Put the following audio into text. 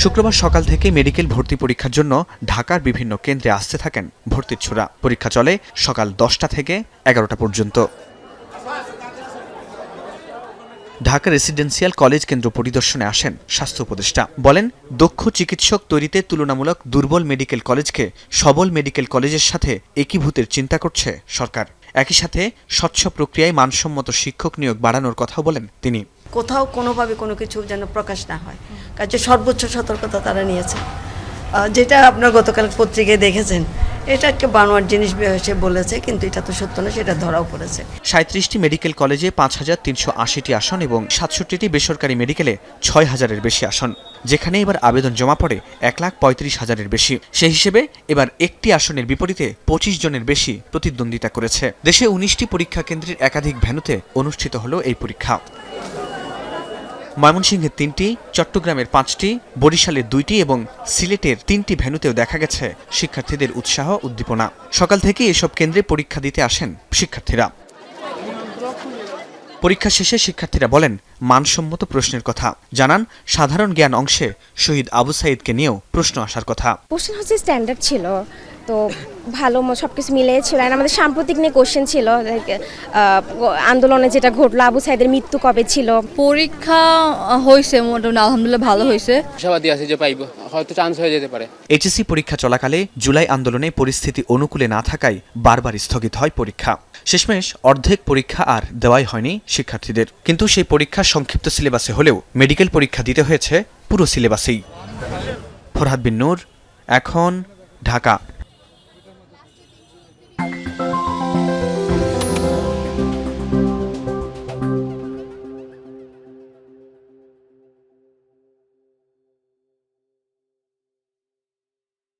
শুক্রবার সকাল থেকে মেডিকেল ভর্তি পরীক্ষার জন্য ঢাকার বিভিন্ন কেন্দ্রে আসতে থাকেন ভর্তির ছোড়া। পরীক্ষা চলে সকাল 10টা থেকে 11টা পর্যন্ত। ঢাকা রেসিডেন্সিয়াল কলেজ কেন্দ্র পরিদর্শনে আসেন স্বাস্থ্য উপদেষ্টা। বলেন, দক্ষ চিকিৎসক তৈরিতে তুলনামূলক দুর্বল মেডিকেল কলেজকে সবল মেডিকেল কলেজের সাথে একীভূতের চিন্তা করছে সরকার। একই সাথে স্বচ্ছ প্রক্রিয়ায় মানসম্মত শিক্ষক নিয়োগ বাড়ানোর কথাও বলেন তিনি। কোথাও কোনোভাবে কোনো কিছু যেন প্রকাশ না হয়, কাজে সর্বোচ্চ সতর্কতা তারা নিয়েছে। যেটা আপনার গতকাল পত্রিকায় দেখেছেন, এটা একটা বানোয়ার জিনিস সে বলেছে, কিন্তু এটা তো সত্য না, সেটা ধরাও পড়েছে। 37টি মেডিকেল কলেজে 5,380টি আসন এবং 67টি বেসরকারি মেডিকেলে 6,000-এর বেশি আসন, যেখানে এবার আবেদন জমা পড়ে 1,35,000-এর বেশি। সেই হিসেবে এবার একটি আসনের বিপরীতে 25 জনের বেশি প্রতিদ্বন্দ্বিতা করেছে। দেশে 19টি পরীক্ষা কেন্দ্রের একাধিক ভেন্যুতে অনুষ্ঠিত হলো এই পরীক্ষা। ময়মনসিংহের 3টি, চট্টগ্রামের 5টি, বরিশালের 2টি এবং সিলেটের 3টি ভেন্যুতেও দেখা গেছে শিক্ষার্থীদের উৎসাহ উদ্দীপনা। সকাল থেকে এসব কেন্দ্রে পরীক্ষা দিতে আসেন শিক্ষার্থীরা। পরীক্ষা শেষে শিক্ষার্থীরা বলেন মানসম্মত প্রশ্নের কথা। জানান, সাধারণ জ্ঞান অংশে শহীদ আবু সাঈদকে নিয়েও প্রশ্ন আসার কথা। কোশ্চেন হচ্ছে স্ট্যান্ডার্ড ছিল, তো ভালো সবকিছু মিলিয়ে ছিল। আর আমাদের সাম্প্রতিক নিয়ে কোশ্চেন ছিল, আন্দোলনে যেটা ঘটলো, আবু সাঈদের মৃত্যু কবে ছিল। পরীক্ষা হয়েছে মোটামুটি আলহামদুলিল্লাহ ভালো হয়েছে। আশাবাদী আছে যে পাইব, হয়তো চান্স হয়ে যেতে পারে। এইচএসসি পরীক্ষা চলাকালে জুলাই আন্দোলনে পরিস্থিতি অনুকূলে না থাকায় বারবার স্থগিত হয় পরীক্ষা। শেষমেশ অর্ধেক পরীক্ষা আর দেওয়াই হয়নি শিক্ষার্থীদের। কিন্তু সেই পরীক্ষা সংক্ষিপ্ত সিলেবাসে হলেও মেডিকেল পরীক্ষা দিতে হয়েছে পুরো সিলেবাসেই। ফরহাদ বিন নূর, এখন, ঢাকা।